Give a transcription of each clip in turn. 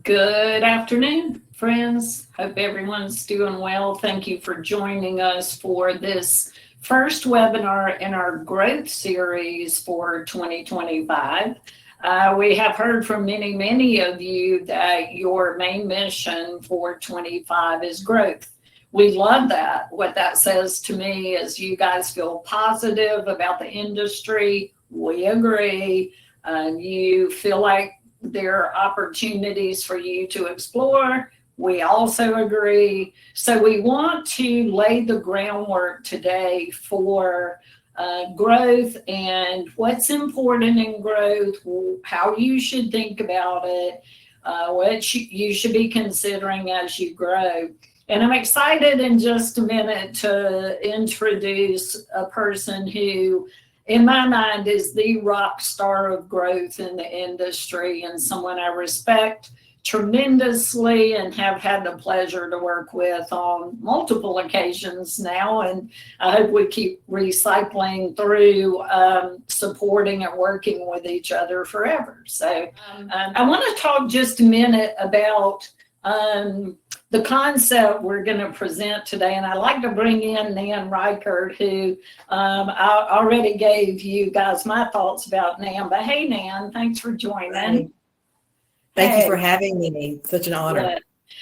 Good afternoon, friends. Hope everyone's doing well. Thank you for joining us for this first webinar in our growth series for 2025. We have heard from many of you that your main mission for 25 is growth. We love that. What that says to me is you guys feel positive about the industry. We agree. You feel like there are opportunities for you to explore. We also agree. So we want to lay the groundwork today for growth and what's important in growth, how you should think about it, what you should be considering as you grow. And I'm excited in just a minute to introduce a person who, in my mind, is the rock star of growth in the industry and someone I respect tremendously and have had the pleasure to work with on multiple occasions now. And I hope we keep recycling through supporting and working with each other forever. So I want to talk just a minute about the concept we're going to present today, and I'd like to bring in Nan Rikard, who I already gave you guys my thoughts about Nan. But hey, Nan, thanks for joining. Thank you for having me. Such an honor. Yeah.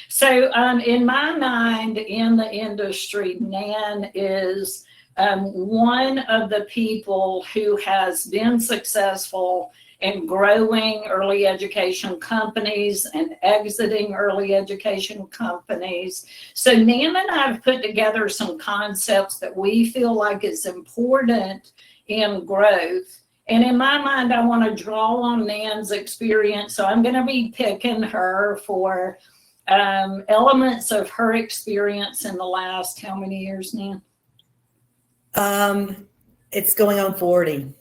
So in my mind, in the industry, Nan is one of the people who has been successful in growing early education companies and exiting early education companies. So Nan and I have put together some concepts that we feel like is important in growth. And in my mind, I want to draw on Nan's experience. So I'm going to be picking her for elements of her experience in the last, how many years, Nan? It's going on 40.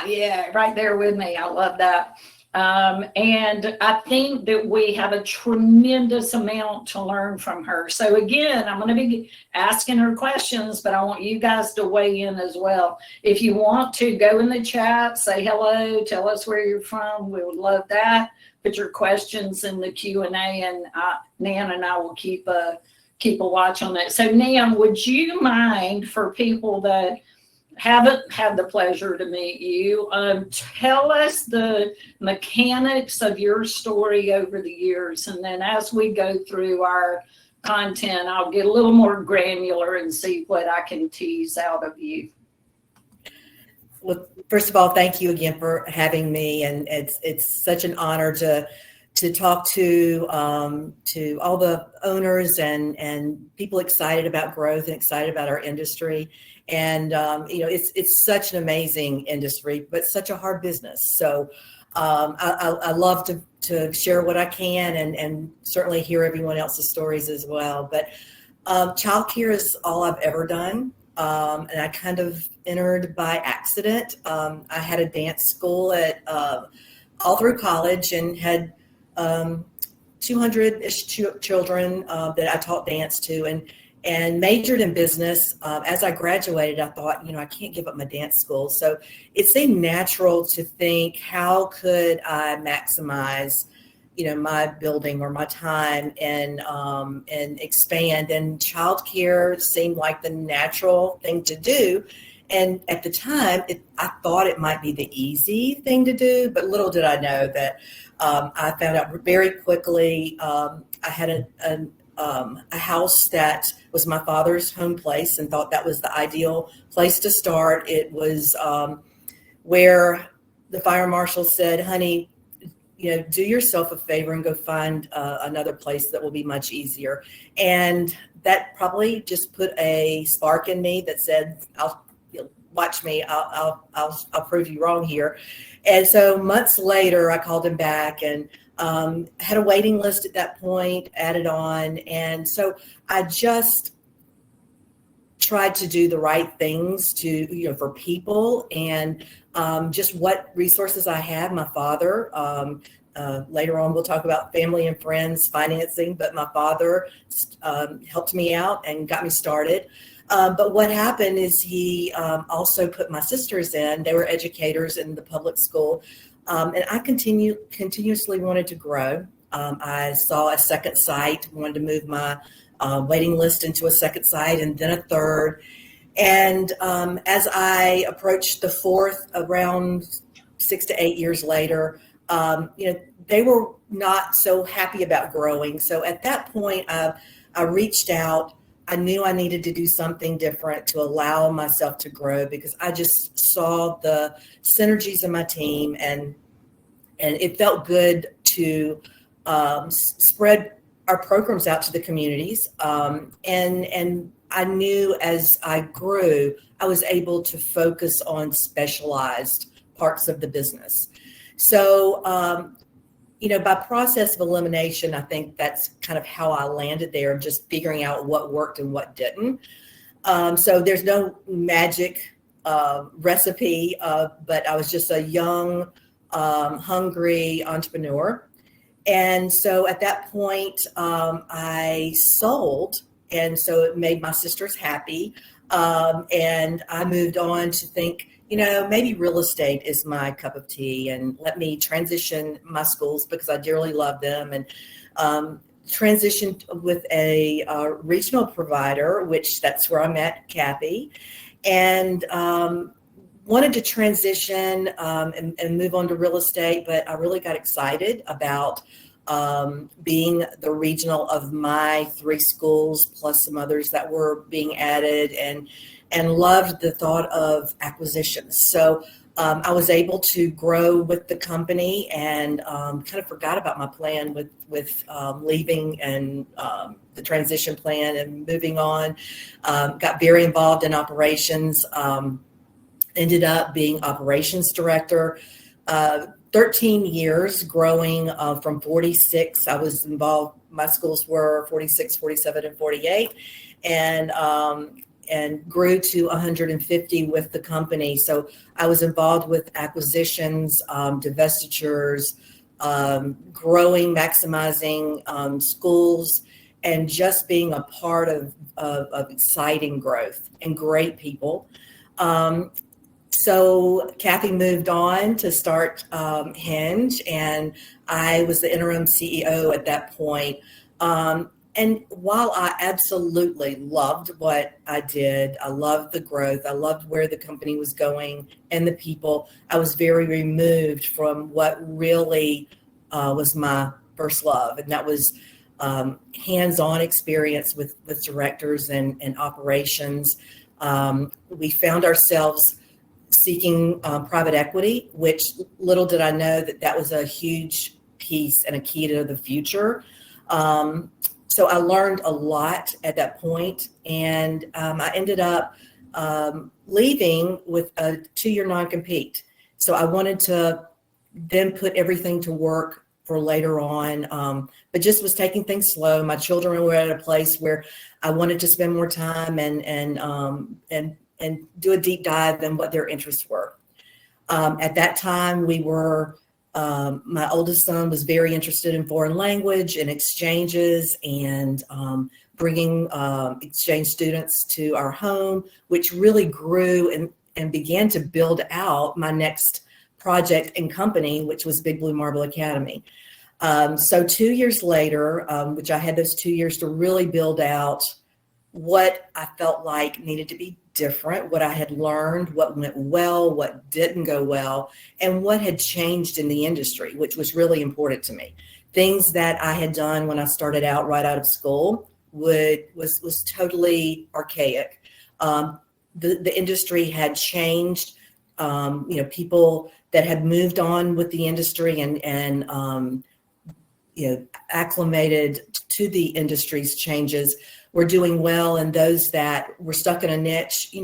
Yeah, right there with me. I love that. And I think that we have a tremendous amount to learn from her. So again, I'm going to be asking her questions, but I want you guys to weigh in as well. If you want to, go in the chat, say hello, tell us where you're from. We would love that. Put your questions in the Q&A, and Nan and I will keep a watch on that. So Nan, would you mind, for people that haven't had the pleasure to meet you, tell us the mechanics of your story over the years, and then as we go through our content, I'll get a little more granular and see what I can tease out of you. Well, first of all, thank you again for having me, and it's such an honor to talk to all the owners and people excited about growth and excited about our industry. And it's such an amazing industry, but such a hard business. So I love to share what I can and certainly hear everyone else's stories as well. But childcare is all I've ever done, and I kind of entered by accident. I had a dance school at all through college and had 200-ish children that I taught dance to, and majored in business. As I graduated, I thought, I can't give up my dance school. So it seemed natural to think, how could I maximize, my building or my time and expand? And childcare seemed like the natural thing to do. And at the time, I thought it might be the easy thing to do, but little did I know that I found out very quickly. I had a house that was my father's home place and thought that was the ideal place to start. It was where the fire marshal said, honey, do yourself a favor and go find another place that will be much easier. And that probably just put a spark in me that said, watch me, I'll prove you wrong here. And so months later, I called him back and had a waiting list at that point, added on. And so I just tried to do the right things for people and just what resources I had. My father, later on, we'll talk about family and friends financing, but my father helped me out and got me started. But what happened is he also put my sisters in. They were educators in the public school. And I continuously wanted to grow. I saw a second site, wanted to move my waiting list into a second site and then a third. And as I approached the fourth, around 6 to 8 years later, they were not so happy about growing. So at that point, I reached out. I knew I needed to do something different to allow myself to grow, because I just saw the synergies in my team, and it felt good to spread our programs out to the communities. And I knew as I grew, I was able to focus on specialized parts of the business. So, by process of elimination, I think that's kind of how I landed there, just figuring out what worked and what didn't. So there's no magic recipe, but I was just a young, hungry entrepreneur. And so at that point, I sold, and so it made my sisters happy. And I moved on to think, maybe real estate is my cup of tea, and let me transition my schools because I dearly love them, and transitioned with a regional provider, which that's where I met Kathy, and wanted to transition and move on to real estate, but I really got excited about being the regional of my 3 schools plus some others that were being added, and loved the thought of acquisitions. So I was able to grow with the company, and kind of forgot about my plan with leaving and the transition plan and moving on. Got very involved in operations. Ended up being operations director. 13 years growing from 46. I was involved. My schools were 46, 47, and 48. And grew to 150 with the company. So I was involved with acquisitions, divestitures, growing, maximizing schools, and just being a part of exciting growth and great people. So Kathy moved on to start Hinge, and I was the interim CEO at that point. And while I absolutely loved what I did, I loved the growth, I loved where the company was going and the people, I was very removed from what really was my first love. And that was hands-on experience with directors and operations. We found ourselves seeking private equity, which little did I know that was a huge piece and a key to the future. So I learned a lot at that point, and I ended up leaving with a 2-year non-compete. So I wanted to then put everything to work for later on, but just was taking things slow. My children were at a place where I wanted to spend more time and do a deep dive in what their interests were. At that time, we were. My oldest son was very interested in foreign language and exchanges, and bringing exchange students to our home, which really grew and began to build out my next project and company, which was Big Blue Marble Academy. So 2 years later, which I had those 2 years to really build out what I felt like needed to be different, what I had learned, what went well, what didn't go well, and what had changed in the industry, which was really important to me. Things that I had done when I started out right out of school was totally archaic. The industry had changed. People that had moved on with the industry and acclimated to the industry's changes were doing well, and those that were stuck in a niche,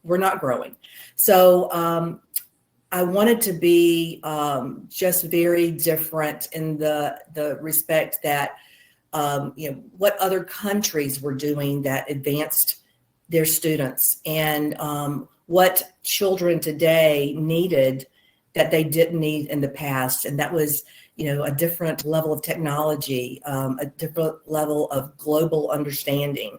were not growing. So I wanted to be just very different in the respect that, what other countries were doing that advanced their students, and what children today needed that they didn't need in the past. And that was, a different level of technology, a different level of global understanding,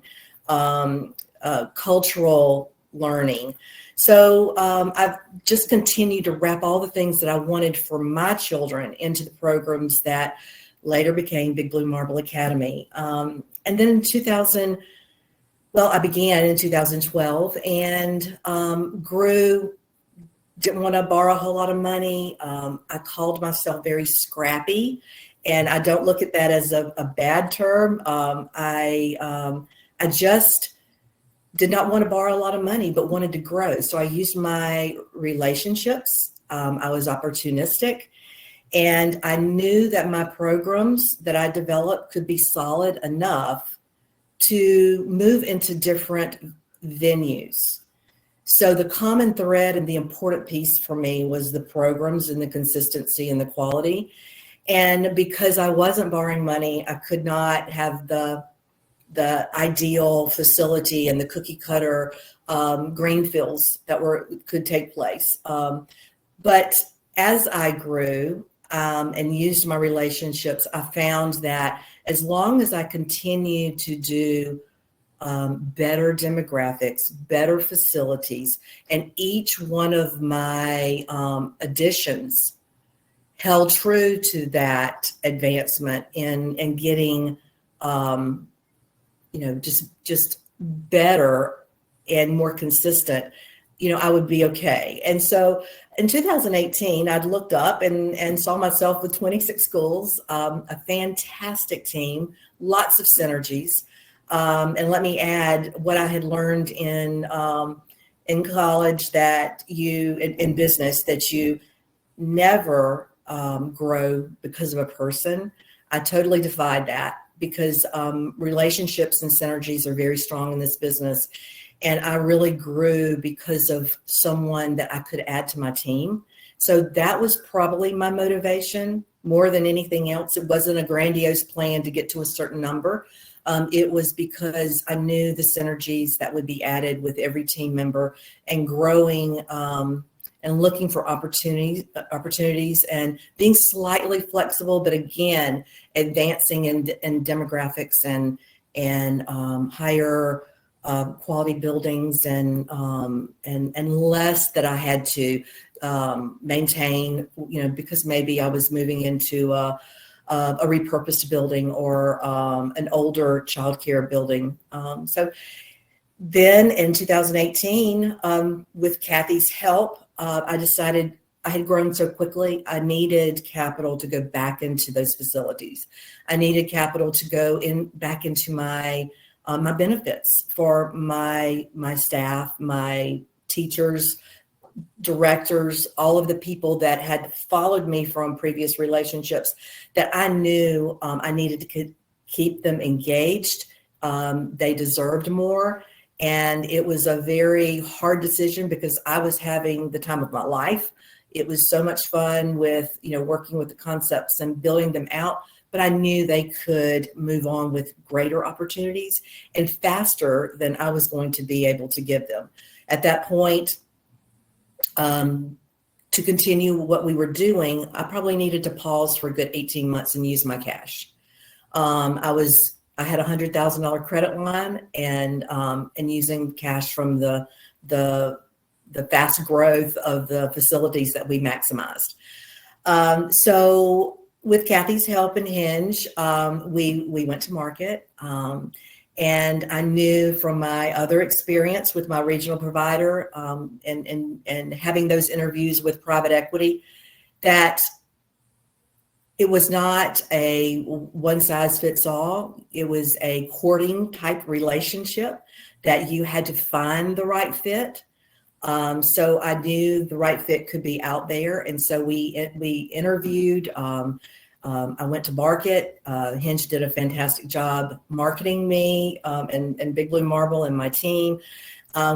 cultural learning. So I've just continued to wrap all the things that I wanted for my children into the programs that later became Big Blue Marble Academy. And then in 2000, well, I began in 2012 and grew, didn't want to borrow a whole lot of money. I called myself very scrappy, and I don't look at that as a bad term. I just did not want to borrow a lot of money, but wanted to grow. So I used my relationships. I was opportunistic, and I knew that my programs that I developed could be solid enough to move into different venues. So the common thread and the important piece for me was the programs and the consistency and the quality. And because I wasn't borrowing money, I could not have the ideal facility and the cookie cutter green fields that could take place. But as I grew and used my relationships, I found that as long as I continued to do better demographics, better facilities, and each one of my additions held true to that advancement in getting just better and more consistent, I would be okay. And so in 2018, I'd looked up and saw myself with 26 schools, a fantastic team, lots of synergies. And let me add what I had learned in college, that in business, that you never grow because of a person. I totally defied that, because relationships and synergies are very strong in this business. And I really grew because of someone that I could add to my team. So that was probably my motivation more than anything else. It wasn't a grandiose plan to get to a certain number. It was because I knew the synergies that would be added with every team member, and growing and looking for opportunities and being slightly flexible, but again, advancing in demographics and higher quality buildings and less that I had to maintain, because maybe I was moving into a repurposed building or an older childcare building. So then in 2018, with Kathy's help, I decided I had grown so quickly, I needed capital to go back into those facilities. I needed capital to go back into my my benefits for my staff, my teachers, directors, all of the people that had followed me from previous relationships, that I knew I needed to keep them engaged. They deserved more. And it was a very hard decision, because I was having the time of my life. It was so much fun with, working with the concepts and building them out. But I knew they could move on with greater opportunities and faster than I was going to be able to give them. At that point, to continue what we were doing, I probably needed to pause for a good 18 months and use my cash. I had a $100,000 credit line, and using cash from the fast growth of the facilities that we maximized. So with Kathy's help and Hinge, we went to market. And I knew from my other experience with my regional provider and having those interviews with private equity, that it was not a one size fits all. It was a courting type relationship that you had to find the right fit. So I knew the right fit could be out there. And so we interviewed. I went to market. Hinge did a fantastic job marketing me and Big Blue Marble and my team.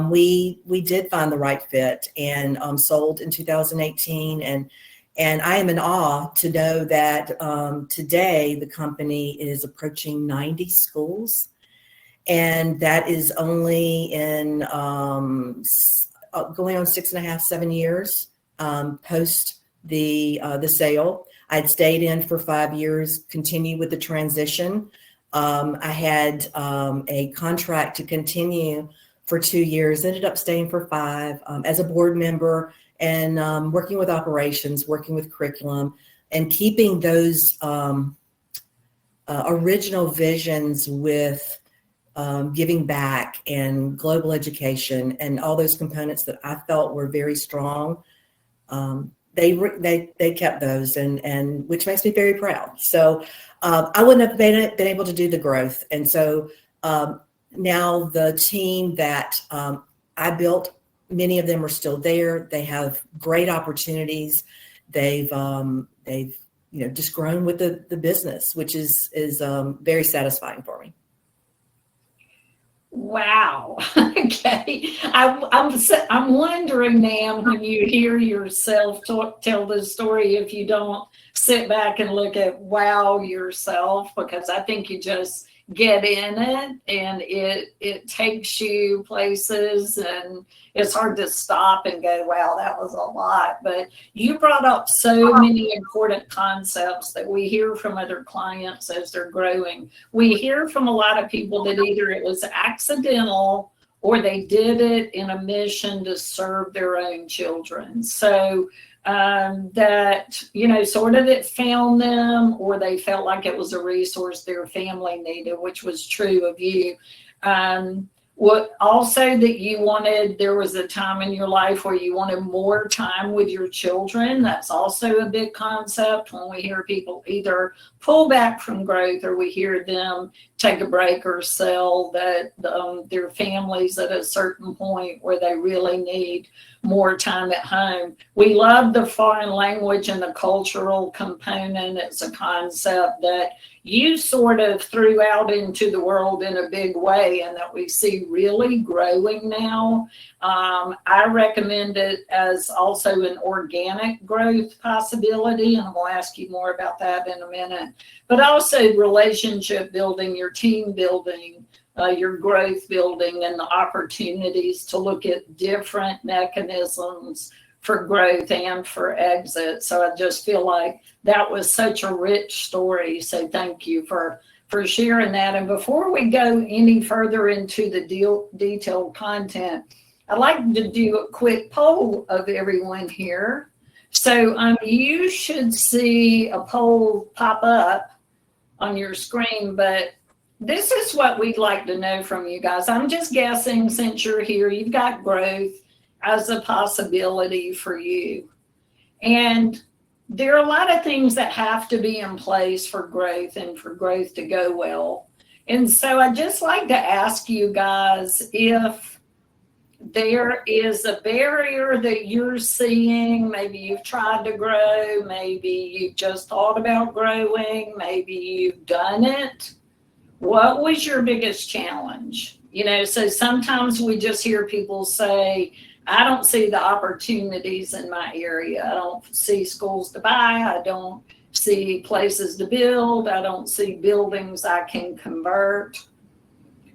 We did find the right fit and sold in 2018. And I am in awe to know that today the company is approaching 90 schools. And that is only in going on 6.5, 7 years post the sale. I'd stayed in for 5 years, continued with the transition. I had a contract to continue for 2 years, ended up staying for 5 as a board member and working with operations, working with curriculum, and keeping those original visions with giving back and global education and all those components that I felt were very strong. They kept those, and which makes me very proud. So I wouldn't have been able to do the growth. And so now the team that I built, many of them are still there. They have great opportunities. They've just grown with the business, which is very satisfying for me. Wow. Okay. I'm wondering, Nan, when you hear yourself tell this story, if you don't sit back and look at wow yourself, because I think you just get in it and it takes you places, and it's hard to stop and go, wow, that was a lot. But you brought up so many important concepts that we hear from other clients as they're growing. We hear from a lot of people that either it was accidental or they did it in a mission to serve their own children. So that, sort of it found them, or they felt like it was a resource their family needed, which was true of you. What also that you wanted, there was a time in your life where you wanted more time with your children. That's also a big concept when we hear people either pull back from growth or we hear them take a break or sell their families at a certain point where they really need more time at home. We love the foreign language and the cultural component. It's a concept that you sort of threw out into the world in a big way, and that we see really growing now. I recommend it as also an organic growth possibility, and I'll ask you more about that in a minute. But also relationship building, your team building, your growth building, and the opportunities to look at different mechanisms for growth and for exit. So I just feel like that was such a rich story. So thank you for sharing that. And before we go any further into the detailed content, I'd like to do a quick poll of everyone here. So you should see a poll pop up on your screen, but this is what we'd like to know from you guys. I'm just guessing, since you're here, you've got growth as a possibility for you. And there are a lot of things that have to be in place for growth and for growth to go well. And so I'd just like to ask you guys if there is a barrier that you're seeing. Maybe you've tried to grow, maybe you've just thought about growing, maybe you've done it. What was your biggest challenge? So sometimes we just hear people say, I don't see the opportunities in my area. I don't see schools to buy. I don't see places to build. I don't see buildings I can convert.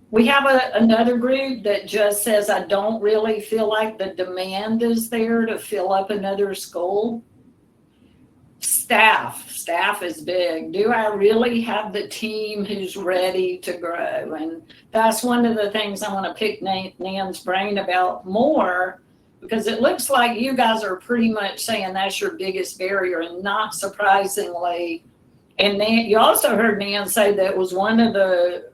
We have another group that just says, I don't really feel like the demand is there to fill up another school. Staff is big. Do I really have the team who's ready to grow? And that's one of the things I want to pick Nan's brain about more, because it looks like you guys are pretty much saying that's your biggest barrier, and not surprisingly. And Nan, you also heard Nan say that was one of the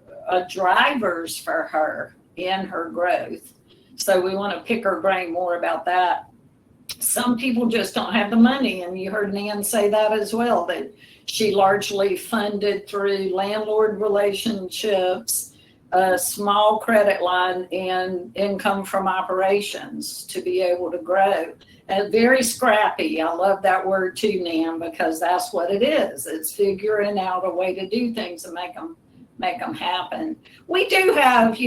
drivers for her in her growth. So we want to pick her brain more about that. Some people just don't have the money, and you heard Nan say that as well, that she largely funded through landlord relationships, a small credit line, and income from operations to be able to grow. And very scrappy. I love that word too, Nan, because that's what it is. It's figuring out a way to do things and make them happen. We do have,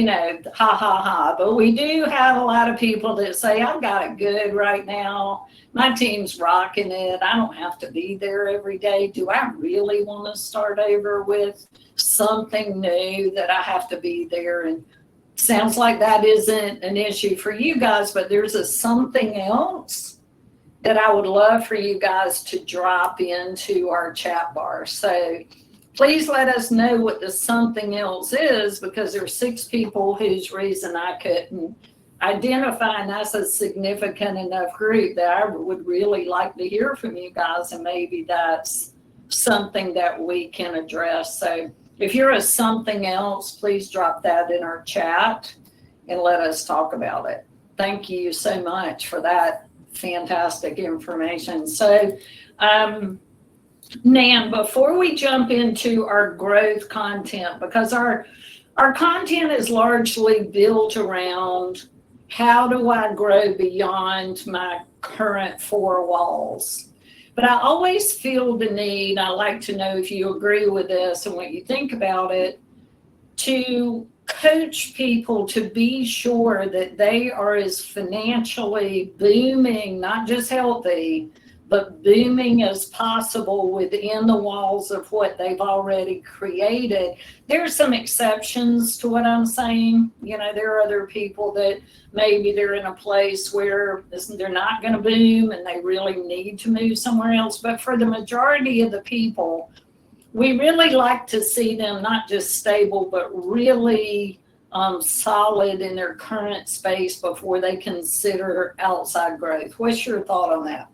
but we do have a lot of people that say, I've got it good right now. My team's rocking it. I don't have to be there every day. Do I really want to start over with something new that I have to be there? And sounds like that isn't an issue for you guys, but there's something else that I would love for you guys to drop into our chat bar. So please let us know what the something else is, because there's 6 people whose reason I couldn't identify, and that's a significant enough group that I would really like to hear from you guys, and maybe that's something that we can address. So If you're a something else, please drop that in our chat and let us talk about it. Thank you so much for that fantastic information. So, Nan, before we jump into our growth content, because our content is largely built around how do I grow beyond my current four walls? But I always feel the need, I like to know if you agree with this and what you think about it, to coach people to be sure that they are as financially booming, not just healthy, but booming as possible within the walls of what they've already created. There are some exceptions to what I'm saying. You know, there are other people that maybe they're in a place where they're not going to boom and they really need to move somewhere else. But for the majority of the people, we really like to see them not just stable, but really solid in their current space before they consider outside growth. What's your thought on that?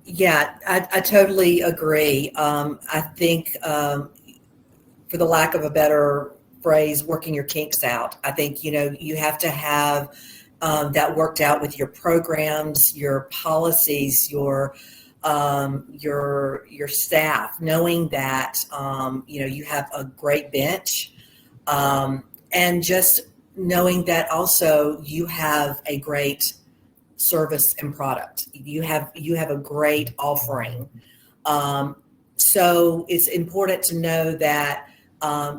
Yeah, I totally agree. I think, for the lack of a better phrase, working your kinks out. I think, you have to have that worked out with your programs, your policies, your staff, knowing that, you have a great bench, and just knowing that also you have a great service and product. You have a great offering. So it's important to know that,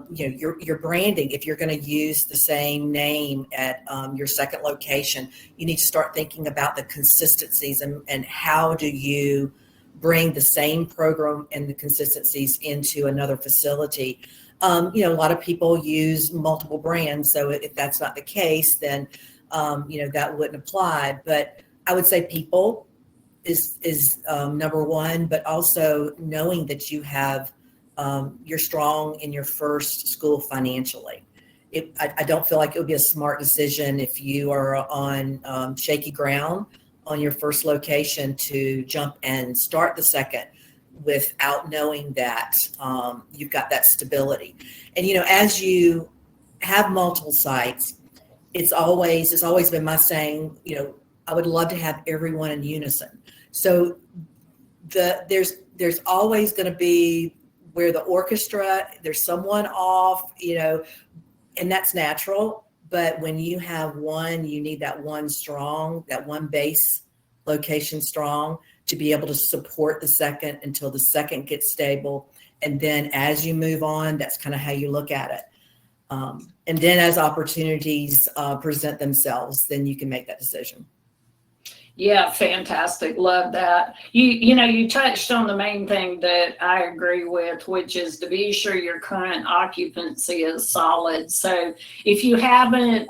your branding, if you're going to use the same name at your second location, you need to start thinking about the consistencies and how do you bring the same program and the consistencies into another facility. A lot of people use multiple brands. So if that's not the case, then that wouldn't apply. But I would say people is number one, but also knowing that you're strong in your first school financially. I don't feel like it would be a smart decision if you are on shaky ground on your first location to jump and start the second without knowing that you've got that stability. And as you have multiple sites, it's always been my saying, I would love to have everyone in unison. So there's always going to be where the orchestra, there's someone off, and that's natural. But when you have one, you need that one strong, that one base location strong to be able to support the second until the second gets stable. And then as you move on, that's kind of how you look at it. And then as opportunities present themselves, then you can make that decision. Yeah, fantastic. Love that. You touched on the main thing that I agree with, which is to be sure your current occupancy is solid. So if you haven't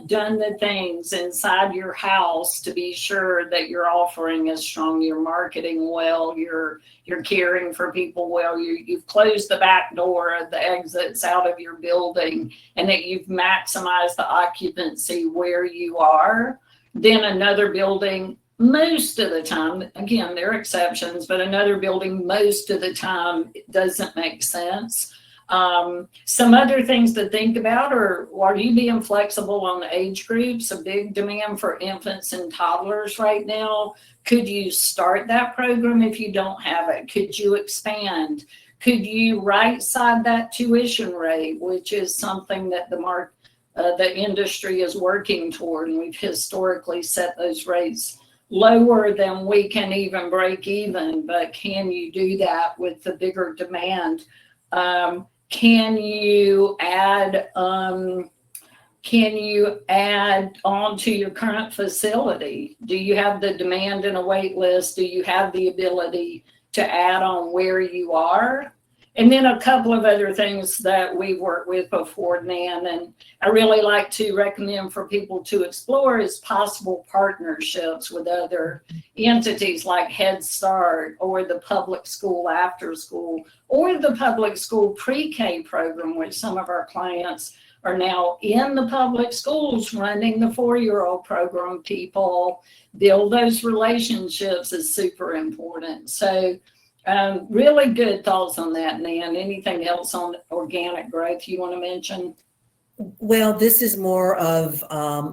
done the things inside your house to be sure that your offering is strong, you're marketing well, you're caring for people well, you've closed the back door of the exits out of your building, and that you've maximized the occupancy where you are, then another building, most of the time, again, there are exceptions, but another building most of the time it doesn't make sense. Some other things to think about are you being flexible on the age groups? A big demand for infants and toddlers right now. Could you start that program if you don't have it? Could you expand? Could you right side that tuition rate, which is something that the industry is working toward, and we've historically set those rates lower than we can even break even, but can you do that with the bigger demand? Can you add on to your current facility? Do you have the demand and a wait list? Do you have the ability to add on where you are? And then a couple of other things that we've worked with before, Nan, and I really like to recommend for people to explore is possible partnerships with other entities like Head Start or the public school after school or the public school pre-K program, which some of our clients are now in the public schools running the 4-year-old program. People build those relationships is super important. So Really good thoughts on that, Nan. Anything else on organic growth you want to mention? Well, this is more of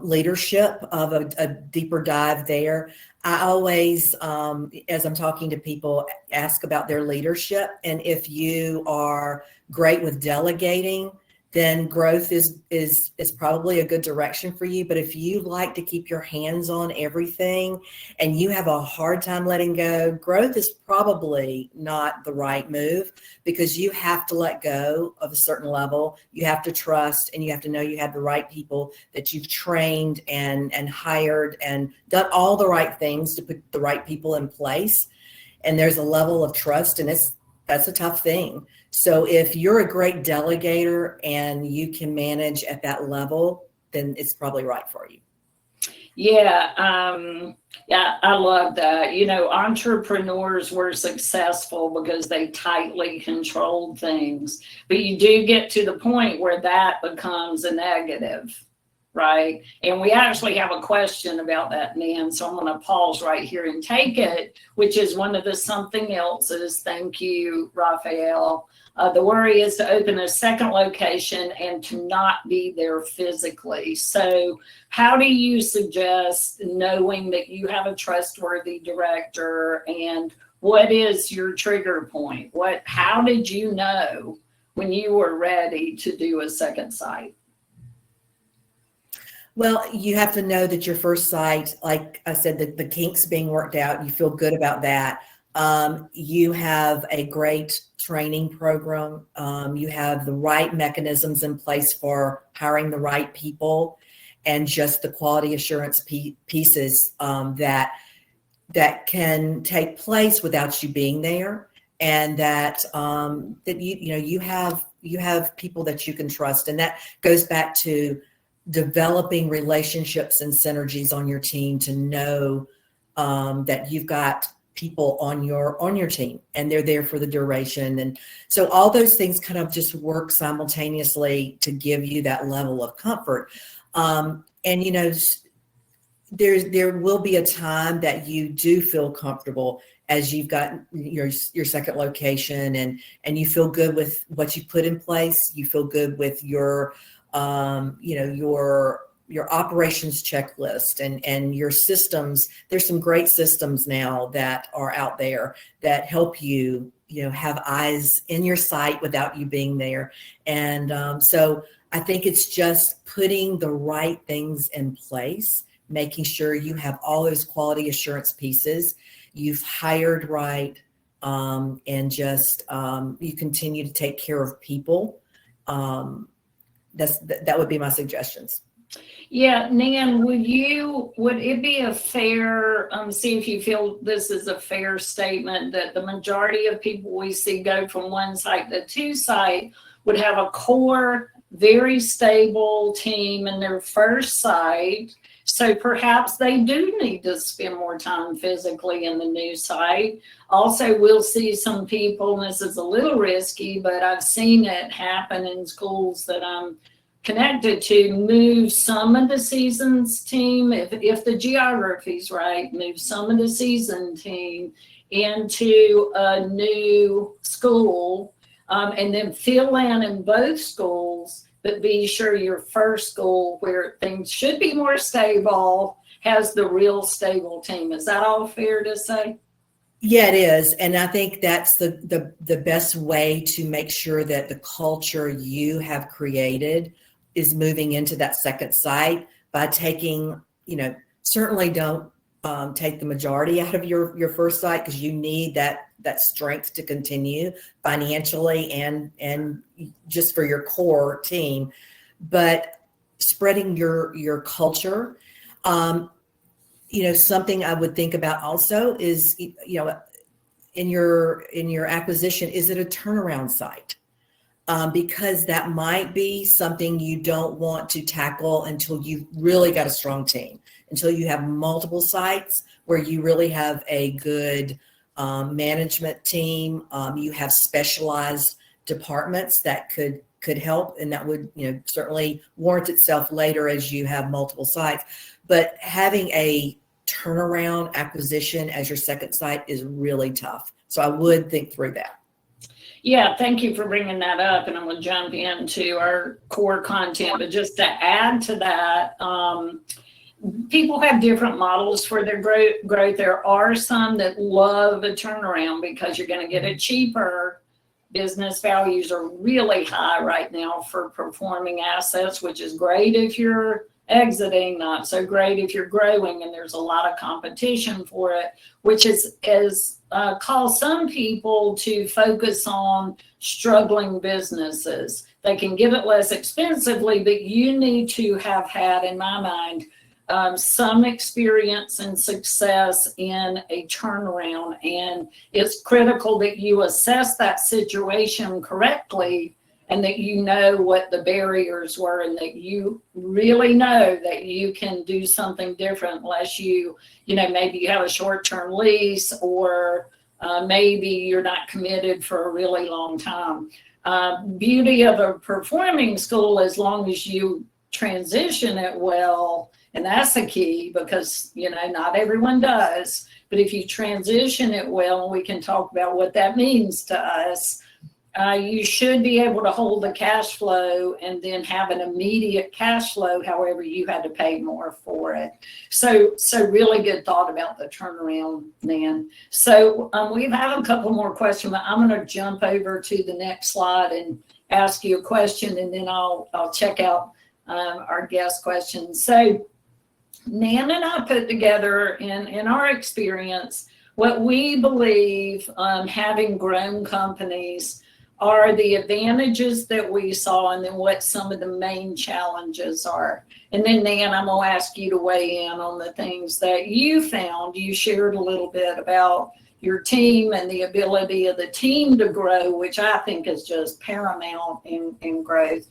leadership, of a deeper dive there. I always, as I'm talking to people, ask about their leadership. And if you are great with delegating, then growth is probably a good direction for you. But if you like to keep your hands on everything and you have a hard time letting go, growth is probably not the right move, because you have to let go of a certain level. You have to trust, and you have to know you have the right people that you've trained and hired and done all the right things to put the right people in place. And there's a level of trust, and that's a tough thing. So if you're a great delegator and you can manage at that level, then it's probably right for you. Yeah, I love that. Entrepreneurs were successful because they tightly controlled things, but you do get to the point where that becomes a negative, right? And we actually have a question about that, Nan, so I'm going to pause right here and take it, which is one of the something else's. Thank you, Raphael. The worry is to open a second location and to not be there physically. So how do you suggest, knowing that you have a trustworthy director, and what is your trigger point? How did you know when you were ready to do a second site? Well, you have to know that your first site, like I said, the kinks being worked out, you feel good about that. You have a great training program. You have the right mechanisms in place for hiring the right people, and just the quality assurance pieces that can take place without you being there, and that you have people that you can trust, and that goes back to developing relationships and synergies on your team to know that you've got people on your team and they're there for the duration. And so all those things kind of just work simultaneously to give you that level of comfort. And there will be a time that you do feel comfortable as you've got your second location, and you feel good with what you put in place. You feel good with your your operations checklist and your systems. There's some great systems now that are out there that help you, have eyes in your site without you being there. And so I think it's just putting the right things in place, making sure you have all those quality assurance pieces, you've hired right, and just you continue to take care of people. That would be my suggestions. Yeah, Nan, would it be a fair, see if you feel this is a fair statement, that the majority of people we see go from one site to two site would have a core, very stable team in their first site. So perhaps they do need to spend more time physically in the new site. Also, we'll see some people, and this is a little risky, but I've seen it happen in schools that I'm connected to, move some of the seasons team, if the geography's right, move some of the season team into a new school, and then fill in both schools, but be sure your first school, where things should be more stable, has the real stable team. Is that all fair to say? Yeah, it is. And I think that's the best way to make sure that the culture you have created is moving into that second site, by taking, certainly don't take the majority out of your first site, because you need that strength to continue financially and just for your core team. But spreading your culture, something I would think about also is, in your acquisition, is it a turnaround site? Because that might be something you don't want to tackle until you've really got a strong team, until you have multiple sites where you really have a good management team. You have specialized departments that could help, and that would certainly warrant itself later as you have multiple sites. But having a turnaround acquisition as your second site is really tough, So I would think through that. Yeah, thank you for bringing that up, and I'm going to jump into our core content. But just to add to that, people have different models for their growth. There are some that love a turnaround because you're going to get it cheaper. Business values are really high right now for performing assets, which is great if you're exiting, not so great if you're growing, and there's a lot of competition for it, which is cause some people to focus on struggling businesses. They can get it less expensively, but you need to have had, in my mind, some experience and success in a turnaround, and it's critical that you assess that situation correctly and that you know what the barriers were and that you really know that you can do something different unless maybe you have a short-term lease or maybe you're not committed for a really long time. Beauty of a performing school, as long as you transition it well, and that's the key because, not everyone does, but if you transition it well, and we can talk about what that means to us, you should be able to hold the cash flow and then have an immediate cash flow. However, you had to pay more for it. So really good thought about the turnaround, Nan. So we've had a couple more questions, but I'm going to jump over to the next slide and ask you a question, and then I'll check out our guest questions. So Nan and I put together in our experience what we believe having grown companies are the advantages that we saw, and then what some of the main challenges are. And then Nan, I'm going to ask you to weigh in on the things that you found. You shared a little bit about your team and the ability of the team to grow, which I think is just paramount in growth.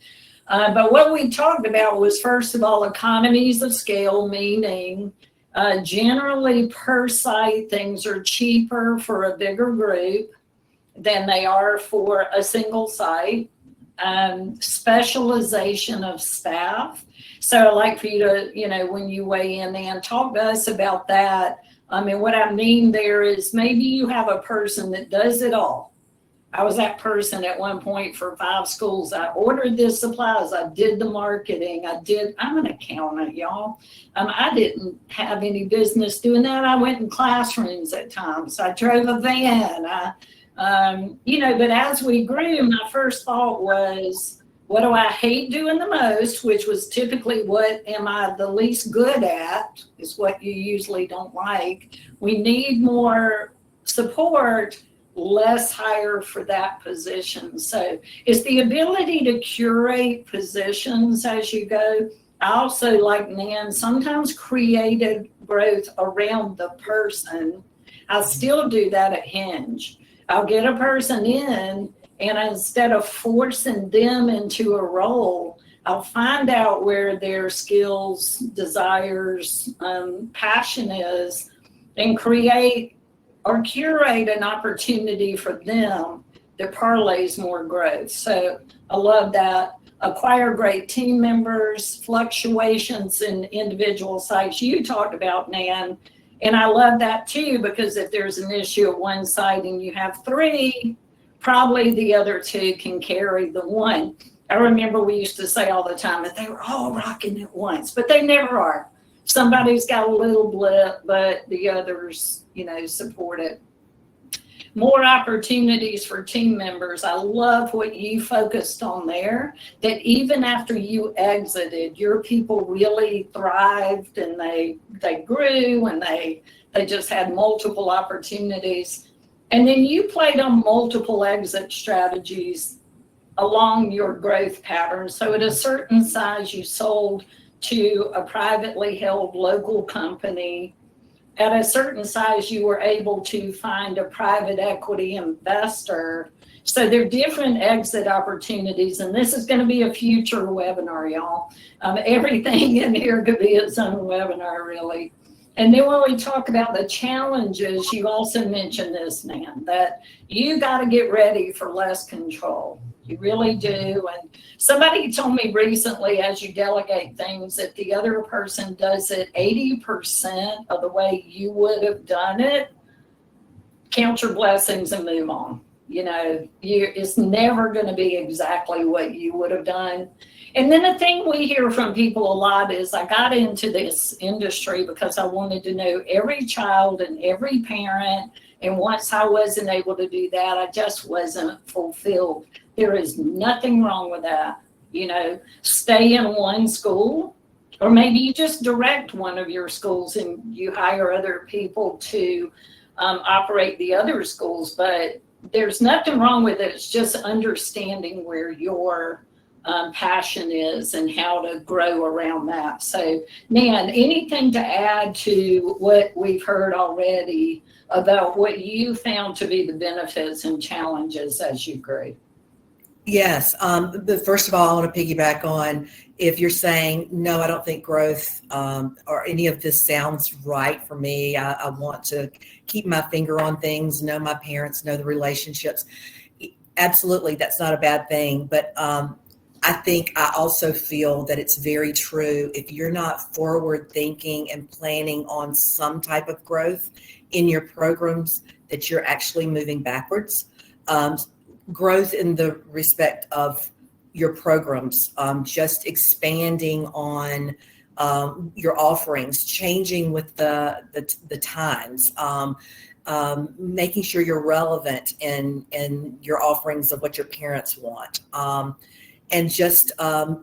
But what we talked about was, first of all, economies of scale, meaning generally per site, things are cheaper for a bigger group than they are for a single site. Specialization of staff. So I'd like for you to, when you weigh in and talk to us about that. I mean, what I mean there is maybe you have a person that does it all. I was that person at one point for 5 schools. I ordered the supplies. I did the marketing. I'm an accountant, y'all. I didn't have any business doing that. I went in classrooms at times. I drove a van. But as we grew, my first thought was, what do I hate doing the most, which was typically what am I the least good at, is what you usually don't like. We need more support, less hire for that position. So it's the ability to curate positions as you go. I also, like Nan, sometimes created growth around the person. I still do that at Hinge. I'll get a person in, and instead of forcing them into a role, I'll find out where their skills, desires, passion is, and create or curate an opportunity for them that parlays more growth. So I love that. Acquire great team members, fluctuations in individual sites. You talked about, Nan, and I love that too, because if there's an issue at one site and you have 3, probably the other 2 can carry the one. I remember we used to say all the time that they were all rocking at once, but they never are. Somebody's got a little blip, but the others, support it. More opportunities for team members. I love what you focused on there, that even after you exited, your people really thrived and they grew and they just had multiple opportunities. And then you played on multiple exit strategies along your growth pattern. So at a certain size, you sold to a privately held local company. At a certain size, you were able to find a private equity investor. So there are different exit opportunities, and this is going to be a future webinar, y'all. Everything in here could be its own webinar, really. And then when we talk about the challenges, you also mentioned this, Nan, that you got to get ready for less control. You really do. And somebody told me recently, as you delegate things, if the other person does it 80% of the way you would have done it, count your blessings and move on. It's never going to be exactly what you would have done. And then the thing we hear from people a lot is, I got into this industry because I wanted to know every child and every parent. And once I wasn't able to do that, I just wasn't fulfilled. There is nothing wrong with that. Stay in one school, or maybe you just direct one of your schools and you hire other people to operate the other schools. But there's nothing wrong with it. It's just understanding where your passion is and how to grow around that. So, Nan, anything to add to what we've heard already about what you found to be the benefits and challenges as you grew? Yes. But first of all, I want to piggyback on, if you're saying, no, I don't think growth or any of this sounds right for me. I want to keep my finger on things, know my parents, know the relationships. Absolutely, that's not a bad thing. But I think I also feel that it's very true. If you're not forward thinking and planning on some type of growth in your programs, that you're actually moving backwards. Growth in the respect of your programs, just expanding on your offerings, changing with the times, making sure you're relevant in your offerings of what your parents want, and just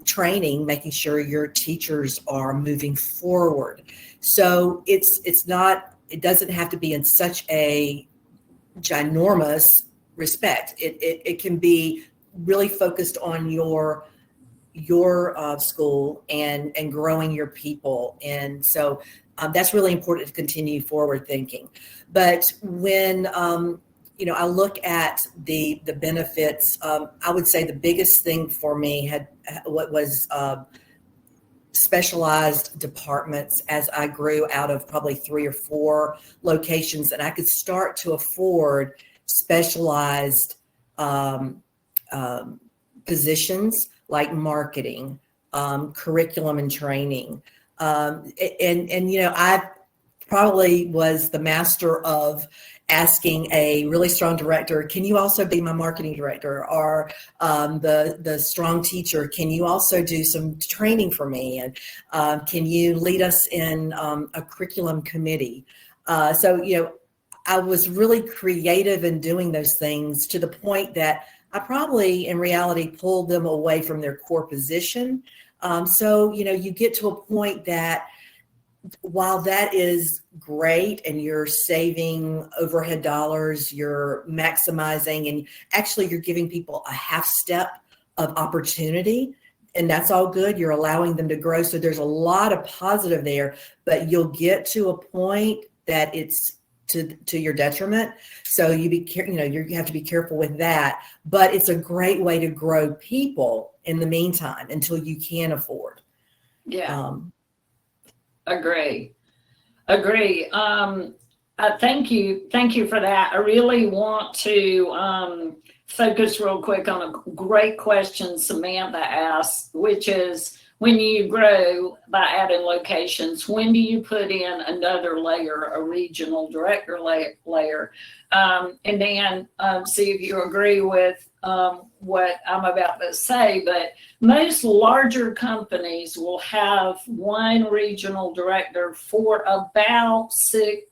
training, making sure your teachers are moving forward. So it doesn't have to be in such a ginormous respect. It can be really focused on your school and growing your people. And so that's really important to continue forward thinking. But when I look at the benefits, I would say the biggest thing for me was specialized departments as I grew out of probably 3 or 4 locations, and I could start to afford specialized positions like marketing, curriculum and training. I probably was the master of asking a really strong director, can you also be my marketing director? Or the strong teacher, can you also do some training for me? And can you lead us in a curriculum committee? I was really creative in doing those things, to the point that I probably in reality pulled them away from their core position. You get to a point that while that is great and you're saving overhead dollars, you're maximizing, and actually you're giving people a half step of opportunity, and that's all good. You're allowing them to grow. So there's a lot of positive there, but you'll get to a point that it's to your detriment. So you have to be careful with that, but it's a great way to grow people in the meantime until you can afford. Yeah. Agree. Thank you for that. I really want to focus real quick on a great question Samantha asked, which is, when you grow by adding locations, when do you put in another layer, a regional director layer? And then see if you agree with what I'm about to say. But most larger companies will have one regional director for about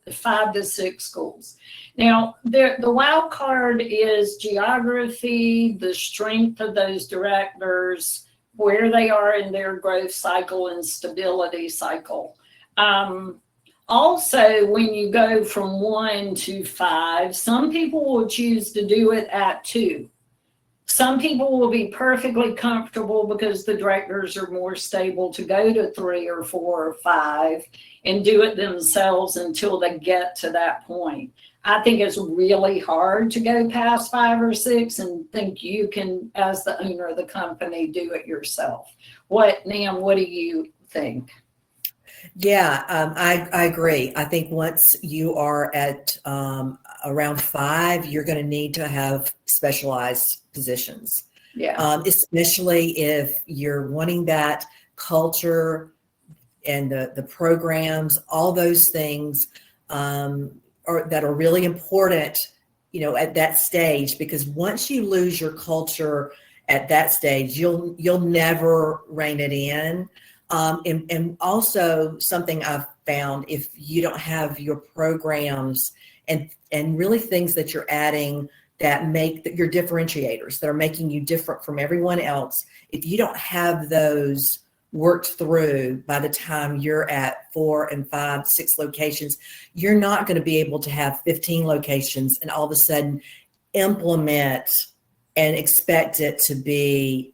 5 to 6 schools. Now, the wild card is geography, the strength of those directors, where they are in their growth cycle and stability cycle. Also, when you go from 1 to 5, some people will choose to do it at 2. Some people will be perfectly comfortable because the directors are more stable to go to 3 or 4 or 5 and do it themselves until they get to that point. I think it's really hard to go past 5 or 6 and think you can, as the owner of the company, do it yourself. Nan, what do you think? Yeah, I agree. I think once you are at around 5, you're going to need to have specialized positions. Yeah. Especially if you're wanting that culture and the programs, all those things. that are really important, at that stage, because once you lose your culture at that stage, you'll never rein it in. And also something I've found, if you don't have your programs and really things that you're adding that make your differentiators, that are making you different from everyone else, if you don't have those worked through by the time you're at 4 and 5, 6 locations, you're not going to be able to have 15 locations and all of a sudden implement and expect it to be,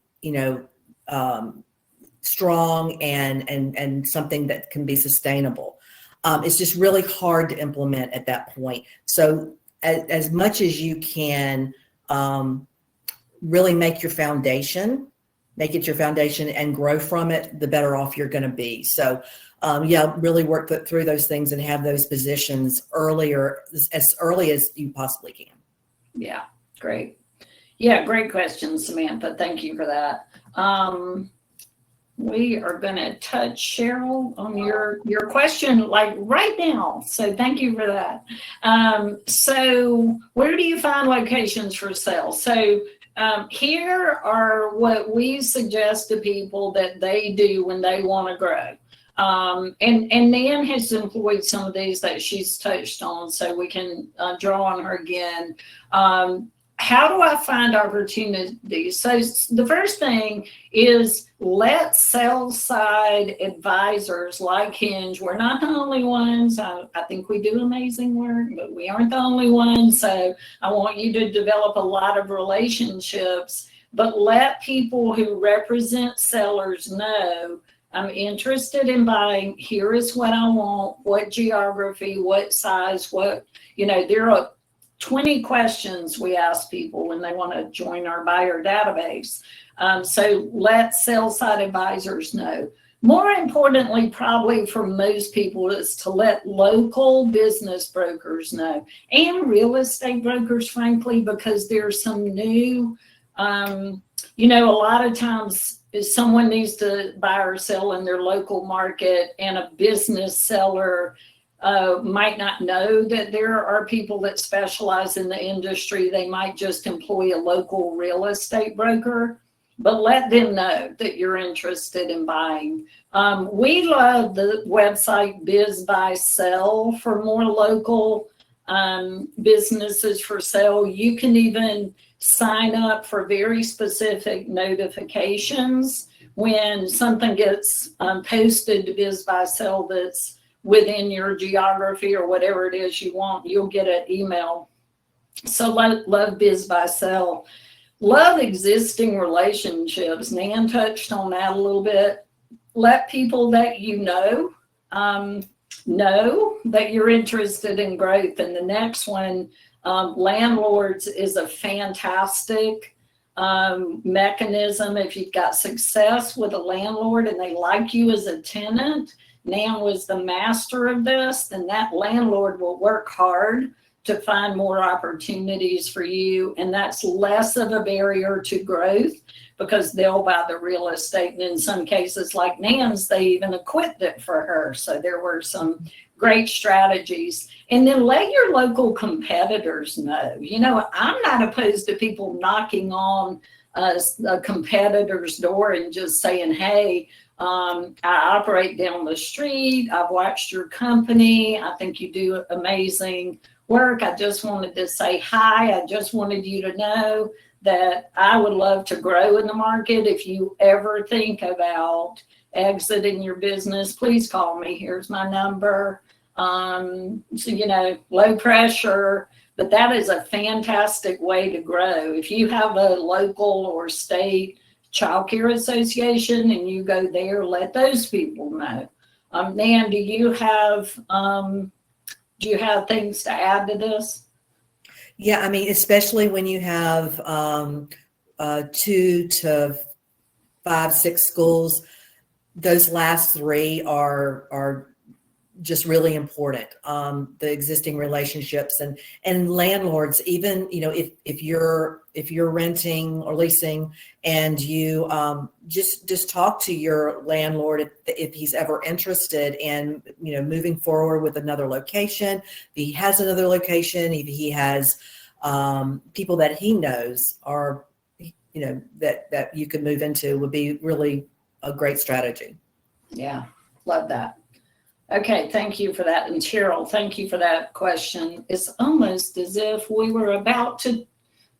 strong and something that can be sustainable. It's just really hard to implement at that point. So as much as you can really make it your foundation and grow from it, the better off you're going to be. So really work through those things and have those positions as early as you possibly can. Yeah, great. Yeah, great question, Samantha. Thank you for that. We are going to touch, Cheryl, on your question like right now. So thank you for that. So where do you find locations for sale? So here are what we suggest to people that they do when they want to grow. And Nan has employed some of these that she's touched on, so we can draw on her again. How do I find opportunities? So the first thing is let sell-side advisors like Hinge. We're not the only ones. I think we do amazing work, but we aren't the only ones. So I want you to develop a lot of relationships, but let people who represent sellers know, I'm interested in buying. Here is what I want, what geography, what size, there are 20 questions we ask people when they want to join our buyer database. So let sell-side advisors know. More importantly, probably for most people, is to let local business brokers know, and real estate brokers, frankly, because there's some new, a lot of times if someone needs to buy or sell in their local market and a business seller might not know that there are people that specialize in the industry. They might just employ a local real estate broker, but let them know that you're interested in buying. We love the website Biz Buy Sell for more local businesses for sale. You can even sign up for very specific notifications when something gets posted to Biz Buy Sell that's within your geography or whatever it is you want. You'll get an email. So love Biz Buy Sell. Love existing relationships. Nan touched on that a little bit. Let people that you know that you're interested in growth. And the next one, landlords is a fantastic mechanism. If you've got success with a landlord and they like you as a tenant, Nan was the master of this, then that landlord will work hard to find more opportunities for you. And that's less of a barrier to growth because they'll buy the real estate. And in some cases like Nan's, they even equipped it for her. So there were some great strategies. And then let your local competitors know. I'm not opposed to people knocking on a competitor's door and just saying, hey, I operate down the street. I've watched your company. I think you do amazing work. I just wanted to say hi. I just wanted you to know that I would love to grow in the market. If you ever think about exiting your business, please call me. Here's my number. Low pressure, but that is a fantastic way to grow. If you have a local or state childcare association and you go there, let those people know. Nan, do you have things to add to this? Yeah, especially when you have 2 to 5, 6 schools, those last 3 are just really important. The existing relationships and landlords, even, if you're renting or leasing, and you just talk to your landlord if he's ever interested in moving forward with another location. If he has another location, if he has people that he knows are that you could move into, would be really a great strategy. Yeah, love that. Okay, thank you for that. And Cheryl, thank you for that question. It's almost as if we were about to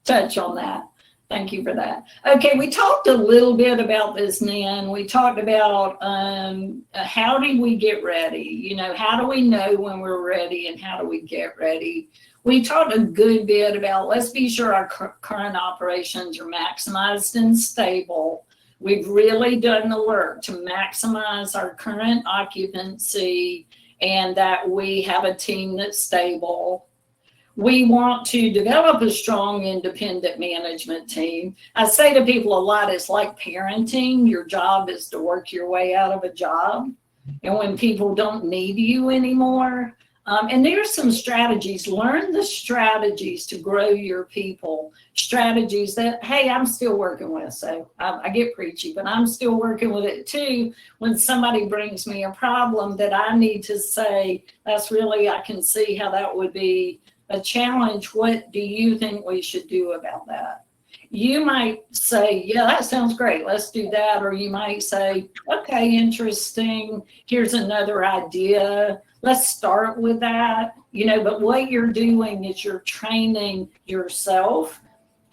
touch on that. Thank you for that. Okay, we talked a little bit about this, Nan. We talked about how do we get ready? How do we know when we're ready, and how do we get ready? We talked a good bit about, let's be sure our current operations are maximized and stable. We've really done the work to maximize our current occupancy and that we have a team that's stable. We want to develop a strong independent management team. I say to people a lot, it's like parenting. Your job is to work your way out of a job. And when people don't need you anymore, and there's some strategies, learn the strategies to grow your people, strategies that, hey, I'm still working with. So I get preachy, but I'm still working with it too. When somebody brings me a problem that I need to say, I can see how that would be a challenge. What do you think we should do about that? You might say, yeah, that sounds great. Let's do that. Or you might say, okay, interesting. Here's another idea. Let's start with that. But what you're doing is you're training yourself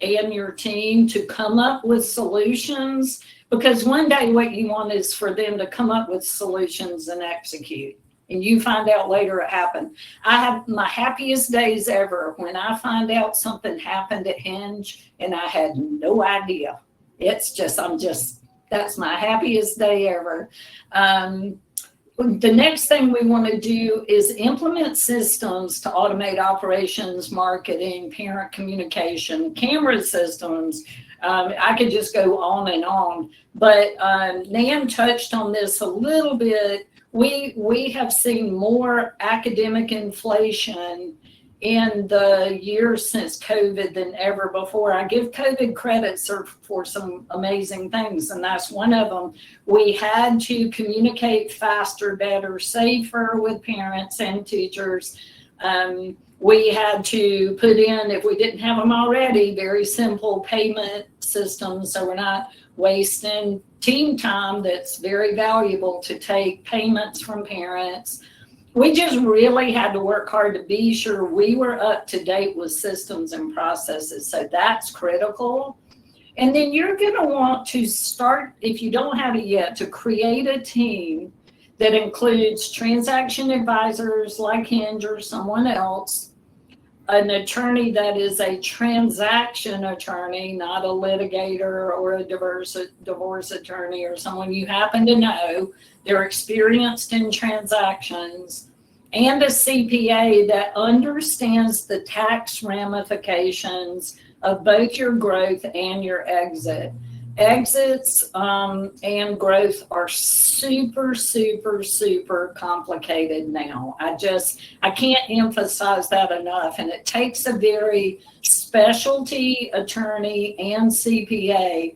and your team to come up with solutions, because one day what you want is for them to come up with solutions and execute. And you find out later it happened. I have my happiest days ever when I find out something happened at Hinge and I had no idea. That's my happiest day ever. The next thing we want to do is implement systems to automate operations, marketing, parent communication, camera systems. I could just go on and on, but Nan touched on this a little bit. We have seen more academic inflation in the years since COVID than ever before. I give COVID credit for some amazing things, and that's one of them. We had to communicate faster, better, safer with parents and teachers. We had to put in, if we didn't have them already, very simple payment systems, so we're not wasting team time that's very valuable to take payments from parents. We just really had to work hard to be sure we were up to date with systems and processes. So that's critical. And then you're going to want to start, if you don't have it yet, to create a team that includes transaction advisors like Hinge or someone else, an attorney that is a transaction attorney, not a litigator or a divorce attorney, or someone you happen to know. They're experienced in transactions, and a CPA that understands the tax ramifications of both your growth and your exit. Exits and growth are super, super, super complicated now. I can't emphasize that enough. And it takes a very specialty attorney and CPA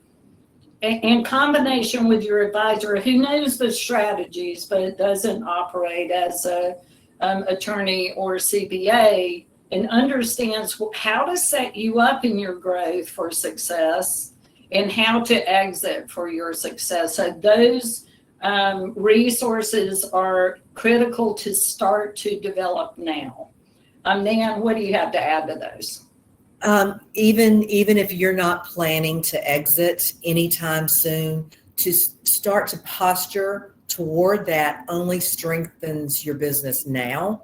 in combination with your advisor who knows the strategies, but doesn't operate as a attorney or CPA, and understands how to set you up in your growth for success and how to exit for your success. So those resources are critical to start to develop now. Nan, what do you have to add to those? Even if you're not planning to exit anytime soon, to start to posture toward that only strengthens your business now.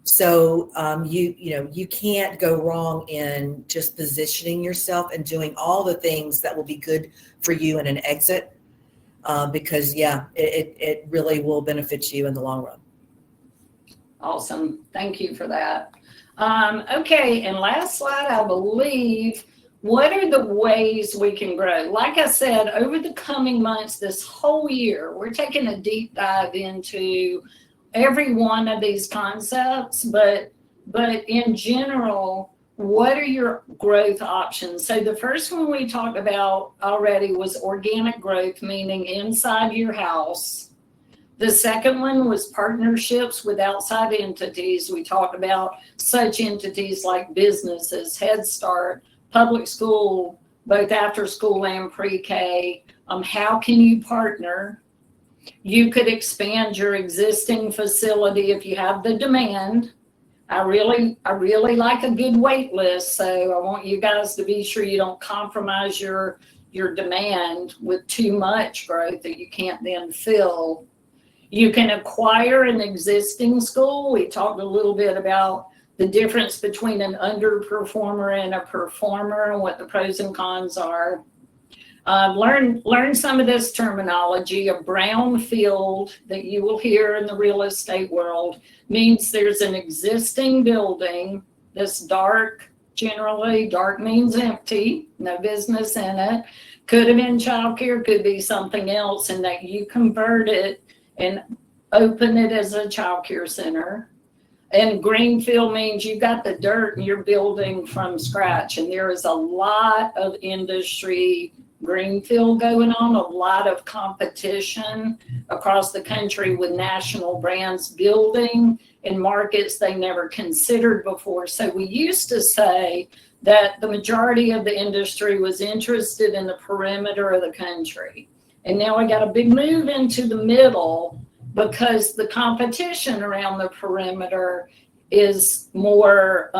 So you can't go wrong in just positioning yourself and doing all the things that will be good for you in an exit, because it really will benefit you in the long run. Awesome. Thank you for that. Okay, and last slide, I believe, what are the ways we can grow? Like I said, over the coming months, this whole year, we're taking a deep dive into every one of these concepts, but in general, what are your growth options? So the first one we talked about already was organic growth, meaning inside your house. The second one was partnerships with outside entities. We talked about such entities like businesses, Head Start, public school, both after school and pre-K. How can you partner? You could expand your existing facility if you have the demand. I really like a good wait list, so I want you guys to be sure you don't compromise your demand with too much growth that you can't then fill. You can acquire an existing school. We talked a little bit about the difference between an underperformer and a performer and what the pros and cons are. Learn some of this terminology. A brownfield that you will hear in the real estate world means there's an existing building that's dark. Generally, dark means empty, no business in it. Could have been childcare, could be something else, and that you convert it and open it as a childcare center. And greenfield means you got the dirt and you're building from scratch. And there is a lot of industry greenfield going on, a lot of competition across the country with national brands building in markets they never considered before. So we used to say that the majority of the industry was interested in the perimeter of the country. And now we got a big move into the middle because the competition around the perimeter is more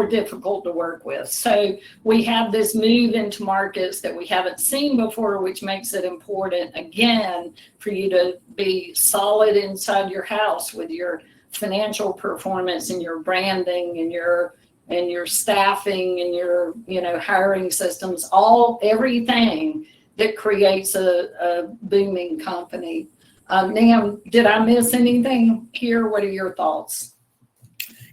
difficult to work with. So we have this move into markets that we haven't seen before, which makes it important, again, for you to be solid inside your house with your financial performance and your branding and your staffing and your hiring systems, everything that creates a booming company. Nan, did I miss anything here? What are your thoughts?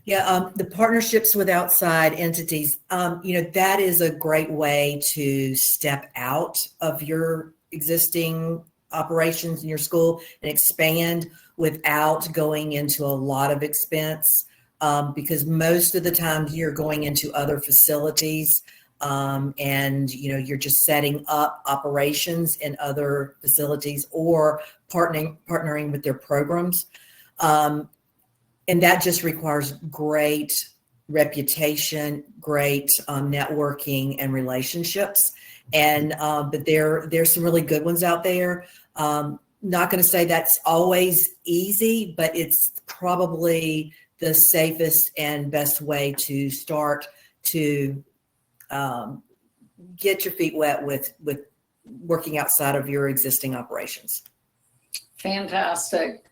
Yeah, the partnerships with outside entities, that is a great way to step out of your existing operations in your school and expand without going into a lot of expense, because most of the time you're going into other facilities and you're just setting up operations in other facilities or partnering with their programs. And that just requires great reputation, great networking and relationships. And but there's some really good ones out there. Not going to say that's always easy, but it's probably the safest and best way to start to get your feet wet with working outside of your existing operations. Fantastic.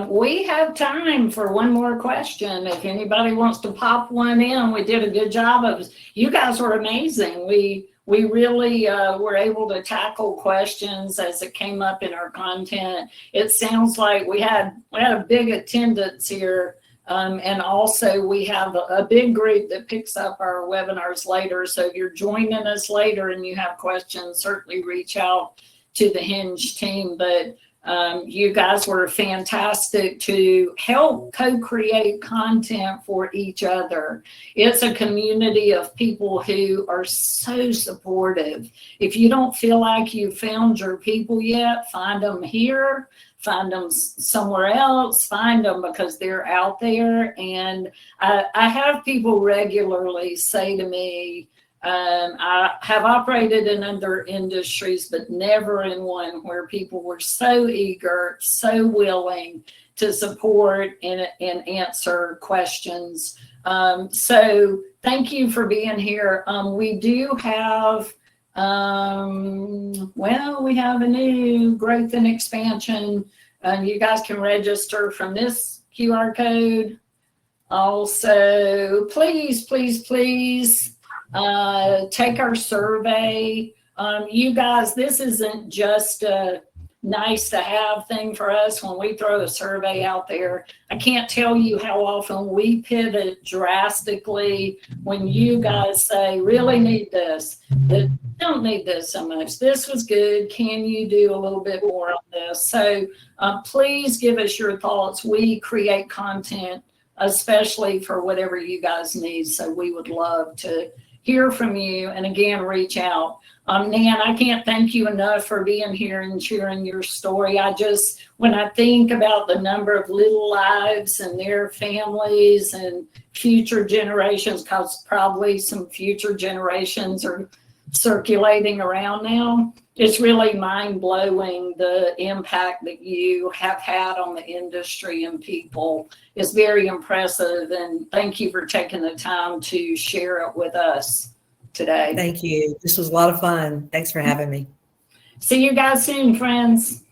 We have time for one more question. If anybody wants to pop one in, we did a good job of, you guys were amazing. We really were able to tackle questions as it came up in our content. It sounds like we had a big attendance here. And also we have a big group that picks up our webinars later. So if you're joining us later and you have questions, certainly reach out to the Hinge team. But you guys were fantastic to help co-create content for each other. It's a community of people who are so supportive. If you don't feel like you found your people yet, find them here, find them somewhere else, find them because they're out there. And I have people regularly say to me, I have operated in other industries, but never in one where people were so eager, so willing to support and answer questions. So thank you for being here. We do have, we have a new growth and expansion. You guys can register from this QR code. Also, please, take our survey. You guys, this isn't just a nice to have thing for us when we throw a survey out there. I can't tell you how often we pivot drastically when you guys say, really need this, that don't need this so much. This was good. Can you do a little bit more on this? So please give us your thoughts. We create content especially for whatever you guys need. So we would love to hear from you. And again, reach out. Nan, I can't thank you enough for being here and sharing your story. When I think about the number of little lives and their families and future generations, because probably some future generations are circulating around now, it's really mind-blowing the impact that you have had on the industry and people. Is very impressive, and thank you for taking the time to share it with us today. Thank you. This was a lot of fun. Thanks for having me. See you guys soon, friends.